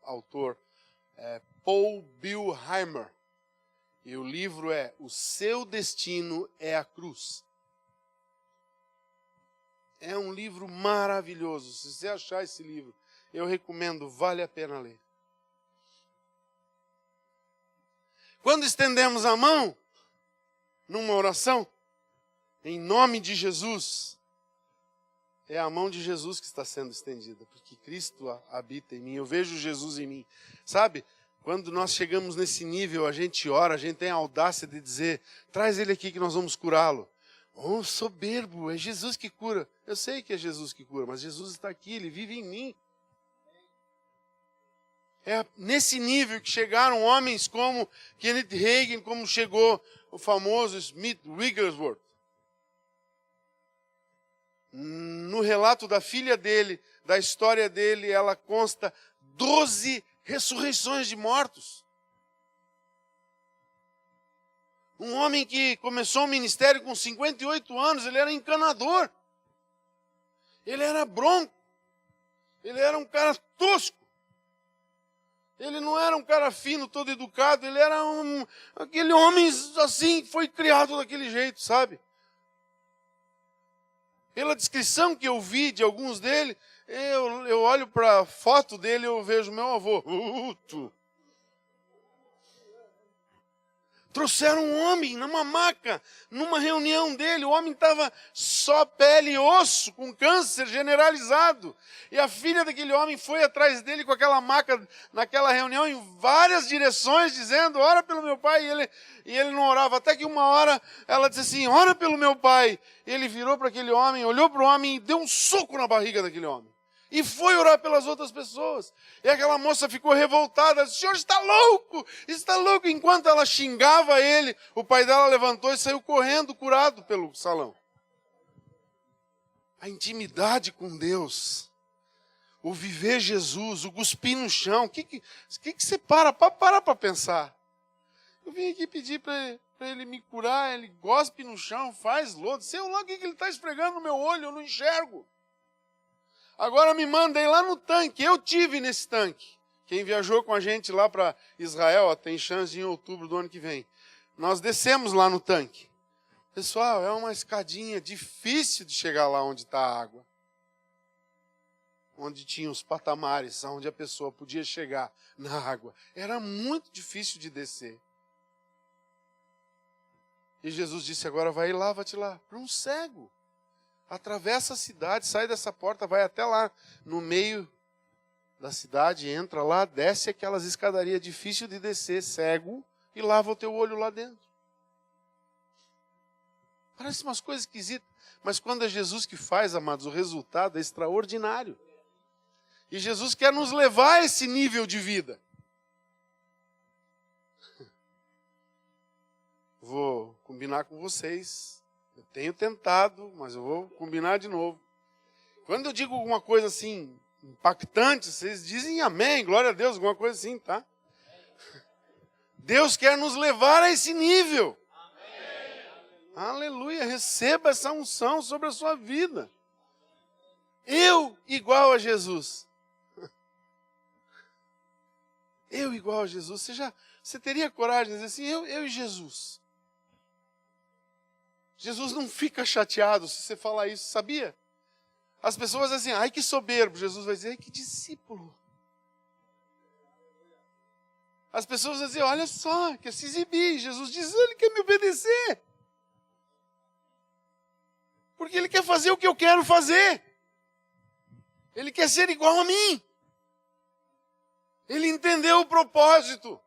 autor é Paul Billheimer. E o livro é O Seu Destino é a Cruz. É um livro maravilhoso. Se você achar esse livro, eu recomendo, vale a pena ler. Quando estendemos a mão, numa oração, em nome de Jesus, é a mão de Jesus que está sendo estendida, porque Cristo habita em mim, eu vejo Jesus em mim. Sabe, quando nós chegamos nesse nível, a gente ora, a gente tem a audácia de dizer, traz ele aqui que nós vamos curá-lo. Oh, soberbo, é Jesus que cura. Eu sei que é Jesus que cura, mas Jesus está aqui, Ele vive em mim. É nesse nível que chegaram homens como Kenneth Hagin, como chegou o famoso Smith Wigglesworth. No relato da filha dele, da história dele, ela consta 12 ressurreições de mortos. Um homem que começou o ministério com 58 anos, ele era encanador. Ele era bronco. Ele era um cara tosco. Ele não era um cara fino, todo educado. Ele era aquele homem assim, que foi criado daquele jeito, sabe? Pela descrição que eu vi de alguns dele, eu olho para a foto dele e eu vejo meu avô. Trouxeram um homem numa maca, numa reunião dele. O homem estava só pele e osso, com câncer generalizado. E a filha daquele homem foi atrás dele com aquela maca, naquela reunião, em várias direções, dizendo, ora pelo meu pai. E ele não orava. Até que uma hora ela disse assim, ora pelo meu pai. E ele virou para aquele homem, olhou para o homem e deu um soco na barriga daquele homem. E foi orar pelas outras pessoas. E aquela moça ficou revoltada. Disse, o senhor está louco, está louco. Enquanto ela xingava ele, o pai dela levantou e saiu correndo, curado pelo salão. A intimidade com Deus, o viver Jesus, o cuspir no chão. O que você para para pensar? Eu vim aqui pedir para ele me curar, ele gospe no chão, faz lodo. Sei lá o que ele está esfregando no meu olho, eu não enxergo. Agora me mandem lá no tanque, eu tive nesse tanque. Quem viajou com a gente lá para Israel, ó, tem chance de ir em outubro do ano que vem. Nós descemos lá no tanque. Pessoal, é uma escadinha difícil de chegar lá onde está a água. Onde tinha os patamares, onde a pessoa podia chegar na água. Era muito difícil de descer. E Jesus disse, agora vai e lava-te lá. Para um cego. Atravessa a cidade, sai dessa porta, vai até lá, no meio da cidade, entra lá, desce aquelas escadarias difíceis de descer, cego, e lava o teu olho lá dentro. Parece umas coisas esquisitas, mas quando é Jesus que faz, amados, o resultado é extraordinário. E Jesus quer nos levar a esse nível de vida. Vou combinar com vocês. Eu tenho tentado, mas eu vou combinar de novo. Quando eu digo alguma coisa assim, impactante, vocês dizem amém, glória a Deus, alguma coisa assim, tá? Deus quer nos levar a esse nível. Aleluia, receba essa unção sobre a sua vida. Eu igual a Jesus. Eu igual a Jesus. Você teria coragem de dizer assim, eu e Jesus. Jesus não fica chateado se você falar isso, sabia? As pessoas dizem assim, ai que soberbo. Jesus vai dizer, ai que discípulo. As pessoas dizem, olha só, quer se exibir. Jesus diz, ele quer me obedecer. Porque ele quer fazer o que eu quero fazer. Ele quer ser igual a mim. Ele entendeu o propósito.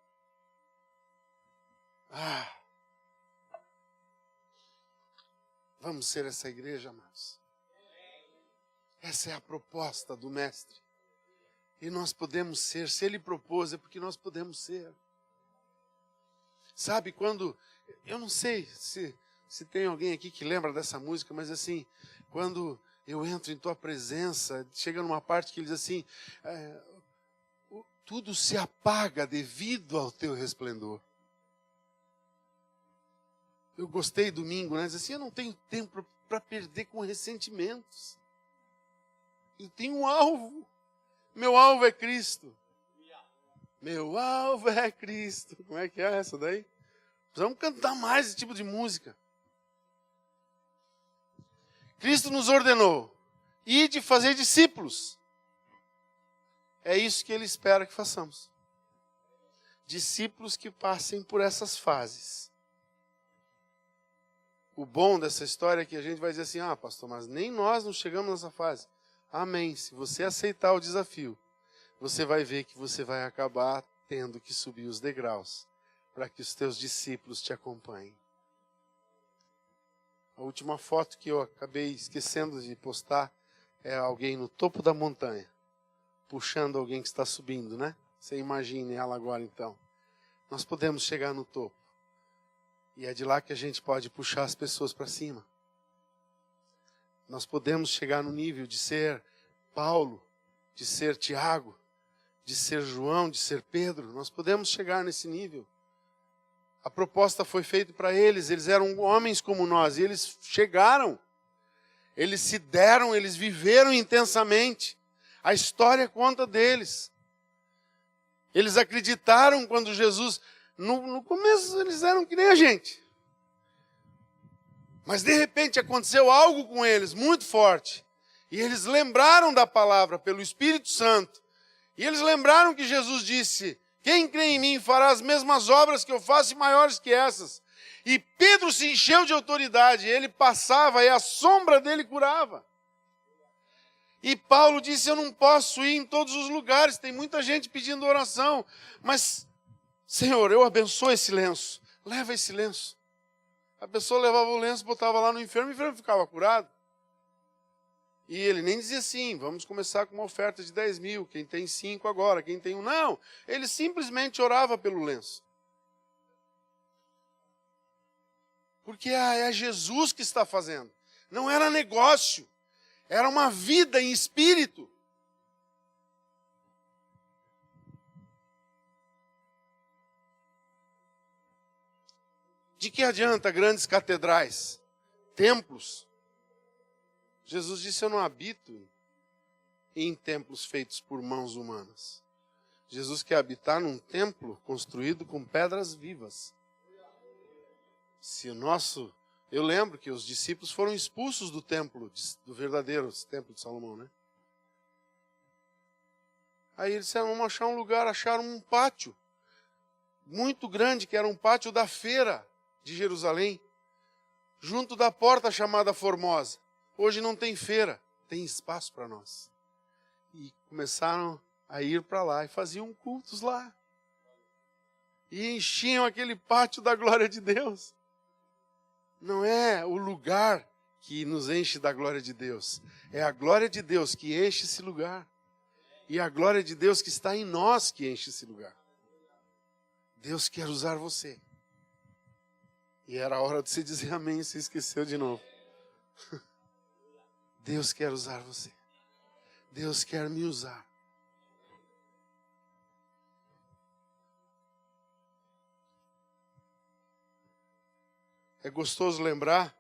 Vamos ser essa igreja, amados. Essa é a proposta do Mestre. E nós podemos ser, se Ele propôs, é porque nós podemos ser. Sabe, quando, eu não sei se tem alguém aqui que lembra dessa música, mas assim, quando eu entro em tua presença, chega numa parte que ele diz assim, tudo se apaga devido ao teu resplendor. Eu gostei domingo, né? Diz assim, eu não tenho tempo para perder com ressentimentos. Eu tenho um alvo. Meu alvo é Cristo. Meu alvo é Cristo. Como é que é essa daí? Precisamos cantar mais esse tipo de música. Cristo nos ordenou. Ide fazer discípulos. É isso que Ele espera que façamos. Discípulos que passem por essas fases. O bom dessa história é que a gente vai dizer assim, pastor, mas nem nós não chegamos nessa fase. Amém. Se você aceitar o desafio, você vai ver que você vai acabar tendo que subir os degraus para que os teus discípulos te acompanhem. A última foto que eu acabei esquecendo de postar é alguém no topo da montanha, puxando alguém que está subindo, né? Você imagine ela agora então. Nós podemos chegar no topo. E é de lá que a gente pode puxar as pessoas para cima. Nós podemos chegar no nível de ser Paulo, de ser Tiago, de ser João, de ser Pedro. Nós podemos chegar nesse nível. A proposta foi feita para eles. Eles eram homens como nós. E eles chegaram. Eles se deram, eles viveram intensamente. A história conta deles. Eles acreditaram quando Jesus... No começo eles eram que nem a gente. Mas de repente aconteceu algo com eles muito forte. E eles lembraram da palavra pelo Espírito Santo. E eles lembraram que Jesus disse, quem crê em mim fará as mesmas obras que eu faço e maiores que essas. E Pedro se encheu de autoridade. Ele passava e a sombra dele curava. E Paulo disse, eu não posso ir em todos os lugares. Tem muita gente pedindo oração. Mas, Senhor, eu abençoo esse lenço. Leva esse lenço. A pessoa levava o lenço, botava lá no enfermo, e o enfermo ficava curado. E ele nem dizia assim, vamos começar com uma oferta de 10 mil, quem tem 5 agora, quem tem 1, não. Ele simplesmente orava pelo lenço. Porque é Jesus que está fazendo. Não era negócio, era uma vida em espírito. De que adianta grandes catedrais, templos? Jesus disse, eu não habito em templos feitos por mãos humanas. Jesus quer habitar num templo construído com pedras vivas. Eu lembro que os discípulos foram expulsos do templo, do verdadeiro templo de Salomão, né? Aí eles disseram, vamos achar um lugar, acharam um pátio muito grande, que era um pátio da feira de Jerusalém, junto da porta chamada Formosa. Hoje não tem feira, tem espaço para nós. E começaram a ir para lá e faziam cultos lá. E enchiam aquele pátio da glória de Deus. Não é o lugar que nos enche da glória de Deus. É a glória de Deus que enche esse lugar. E a glória de Deus que está em nós que enche esse lugar. Deus quer usar você. E era a hora de você dizer amém, você esqueceu de novo. Deus quer usar você. Deus quer me usar. É gostoso lembrar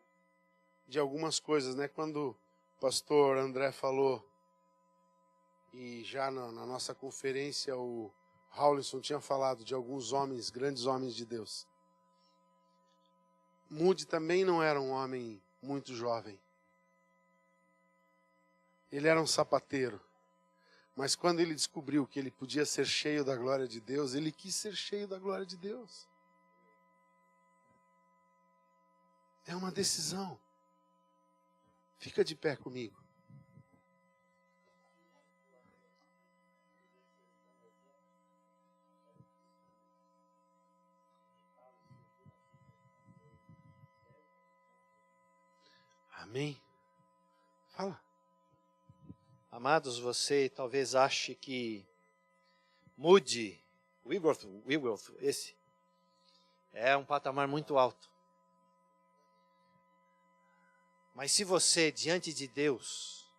de algumas coisas, né? Quando o pastor André falou, e já na nossa conferência o Haulinson tinha falado de alguns homens, grandes homens de Deus. Moody também não era um homem muito jovem. Ele era um sapateiro. Mas quando ele descobriu que ele podia ser cheio da glória de Deus, ele quis ser cheio da glória de Deus. É uma decisão. Fica de pé comigo. Amém? Fala. Amados, você talvez ache que Moody, Wigworth, esse, é um patamar muito alto. Mas se você, diante de Deus,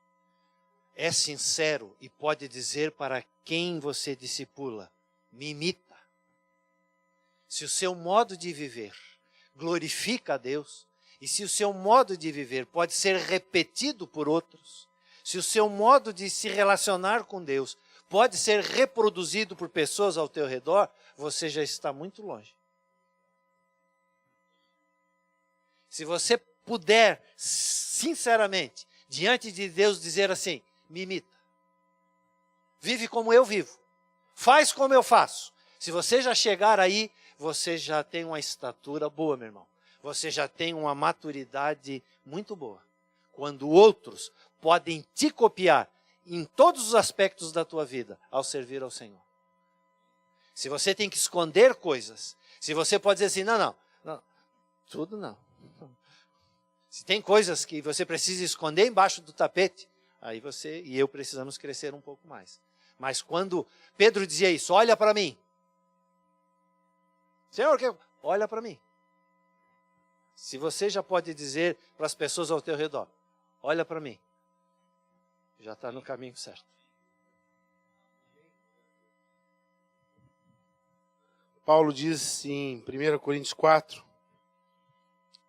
é sincero e pode dizer para quem você discipula, me imita. Se o seu modo de viver glorifica a Deus, e se o seu modo de viver pode ser repetido por outros, se o seu modo de se relacionar com Deus pode ser reproduzido por pessoas ao teu redor, você já está muito longe. Se você puder, sinceramente, diante de Deus dizer assim, me imita. Vive como eu vivo. Faz como eu faço. Se você já chegar aí, você já tem uma estatura boa, meu irmão. Você já tem uma maturidade muito boa. Quando outros podem te copiar em todos os aspectos da tua vida ao servir ao Senhor. Se você tem que esconder coisas, se você pode dizer assim, não, tudo não. Se tem coisas que você precisa esconder embaixo do tapete, aí você e eu precisamos crescer um pouco mais. Mas quando Pedro dizia isso, olha para mim. Senhor, olha para mim. Se você já pode dizer para as pessoas ao teu redor, olha para mim, já está no caminho certo. Paulo diz em 1 Coríntios 4,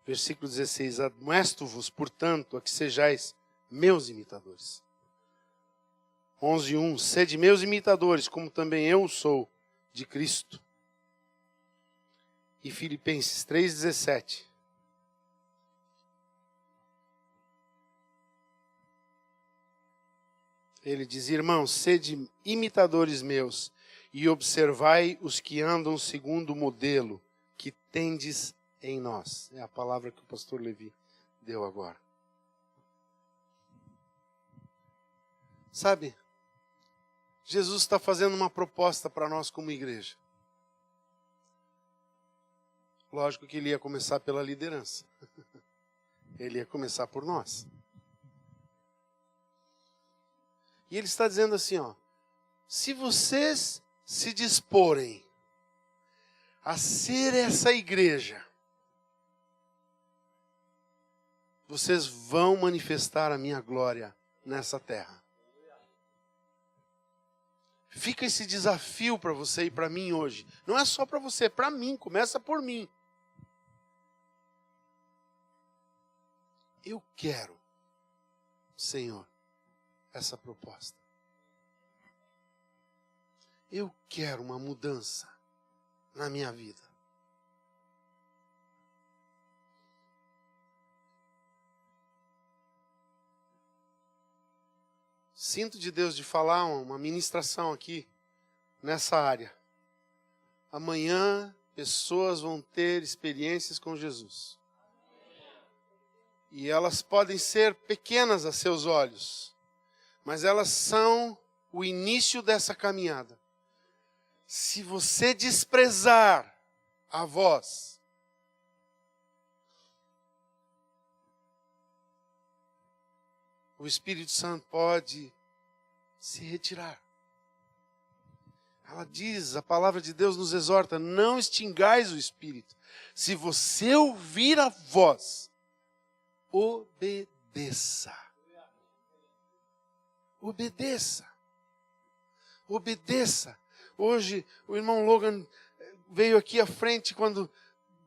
versículo 16, admoesto-vos, portanto, a que sejais meus imitadores. 11:1, sede meus imitadores, como também eu sou de Cristo. E Filipenses 3:17. Ele diz, irmãos, sede imitadores meus, e observai os que andam segundo o modelo que tendes em nós. É a palavra que o pastor Levi deu agora. Sabe, Jesus está fazendo uma proposta para nós como igreja. Lógico que ele ia começar pela liderança. Ele ia começar por nós. E ele está dizendo assim, ó, se vocês se disporem a ser essa igreja, vocês vão manifestar a minha glória nessa terra. Fica esse desafio para você e para mim hoje. Não é só para você, é para mim, começa por mim. Eu quero, Senhor, essa proposta. Eu quero uma mudança na minha vida. Sinto de Deus de falar uma ministração aqui, nessa área. Amanhã, pessoas vão ter experiências com Jesus. E elas podem ser pequenas a seus olhos, mas elas são o início dessa caminhada. Se você desprezar a voz, o Espírito Santo pode se retirar. Ela diz, a palavra de Deus nos exorta, não extingais o Espírito. Se você ouvir a voz, obedeça. Obedeça. Obedeça. Hoje o irmão Logan veio aqui à frente quando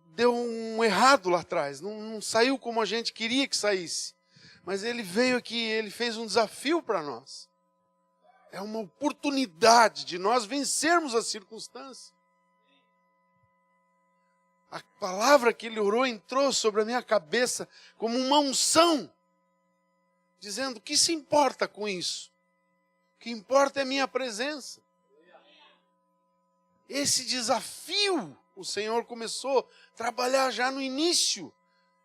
deu um errado lá atrás. Não saiu como a gente queria que saísse. Mas ele veio aqui, ele fez um desafio para nós. É uma oportunidade de nós vencermos a circunstância. A palavra que ele orou entrou sobre a minha cabeça como uma unção, dizendo, o que se importa com isso? O que importa é a minha presença. Esse desafio, o Senhor começou a trabalhar já no início.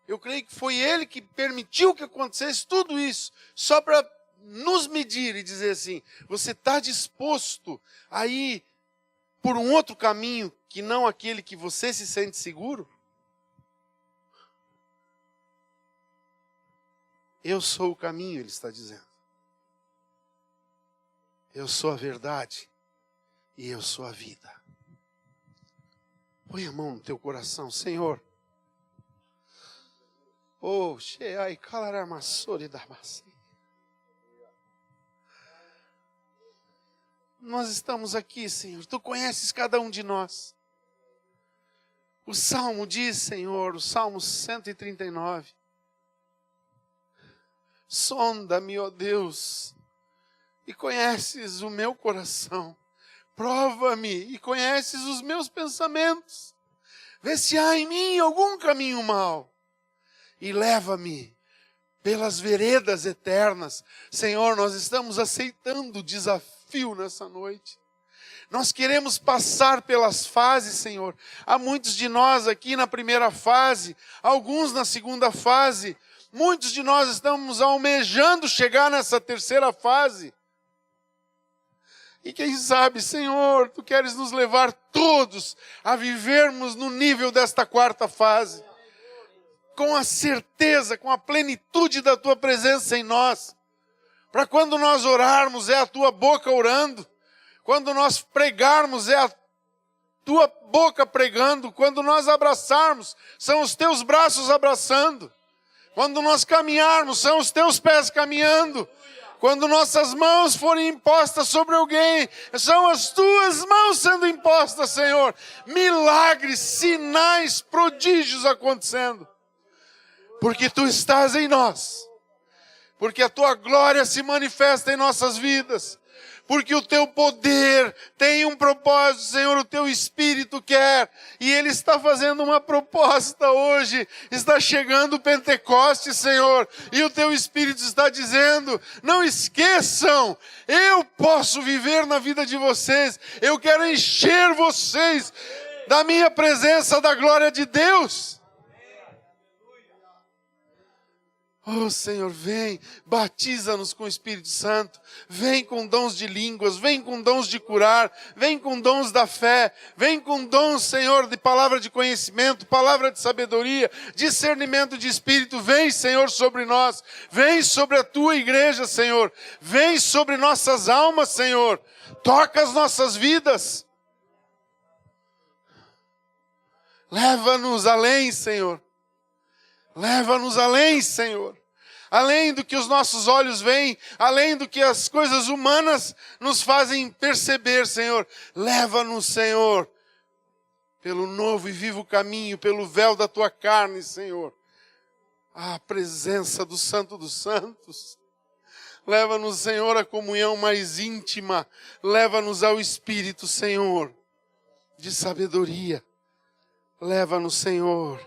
Eu creio que foi Ele que permitiu que acontecesse tudo isso, só para nos medir e dizer assim, você está disposto a ir por um outro caminho que não aquele que você se sente seguro? Eu sou o caminho, Ele está dizendo. Eu sou a verdade e eu sou a vida. Põe a mão no teu coração, Senhor. Oh, Sheai Kalaramasori Damasi. Nós estamos aqui, Senhor. Tu conheces cada um de nós. O Salmo diz, Senhor, o Salmo 139. Sonda-me, ó Deus, e conheces o meu coração. Prova-me e conheces os meus pensamentos. Vê se há em mim algum caminho mau. E leva-me pelas veredas eternas. Senhor, nós estamos aceitando o desafio nessa noite. Nós queremos passar pelas fases, Senhor. Há muitos de nós aqui na primeira fase, alguns na segunda fase. Muitos de nós estamos almejando chegar nessa terceira fase. E quem sabe, Senhor, Tu queres nos levar todos a vivermos no nível desta quarta fase. Com a certeza, com a plenitude da Tua presença em nós. Para quando nós orarmos, é a Tua boca orando. Quando nós pregarmos, é a Tua boca pregando. Quando nós abraçarmos, são os Teus braços abraçando. Quando nós caminharmos, são os Teus pés caminhando. Quando nossas mãos forem impostas sobre alguém, são as Tuas mãos sendo impostas, Senhor. Milagres, sinais, prodígios acontecendo. Porque Tu estás em nós. Porque a Tua glória se manifesta em nossas vidas. Porque o Teu poder tem um propósito, Senhor, o Teu Espírito quer. E Ele está fazendo uma proposta hoje. Está chegando o Pentecostes, Senhor. E o Teu Espírito está dizendo, não esqueçam, eu posso viver na vida de vocês. Eu quero encher vocês da minha presença, da glória de Deus. Oh, Senhor, vem, batiza-nos com o Espírito Santo, vem com dons de línguas, vem com dons de curar, vem com dons da fé, vem com dons, Senhor, de palavra de conhecimento, palavra de sabedoria, discernimento de Espírito, vem, Senhor, sobre nós, vem sobre a Tua igreja, Senhor, vem sobre nossas almas, Senhor, toca as nossas vidas, leva-nos além, Senhor. Leva-nos além, Senhor. Além do que os nossos olhos veem, além do que as coisas humanas nos fazem perceber, Senhor. Leva-nos, Senhor, pelo novo e vivo caminho, pelo véu da Tua carne, Senhor. à presença do Santo dos Santos. Leva-nos, Senhor, à comunhão mais íntima. Leva-nos ao Espírito, Senhor, de sabedoria. Leva-nos, Senhor,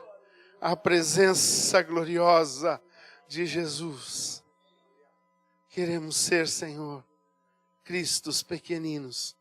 à presença gloriosa de Jesus. Queremos ser, Senhor, Cristos pequeninos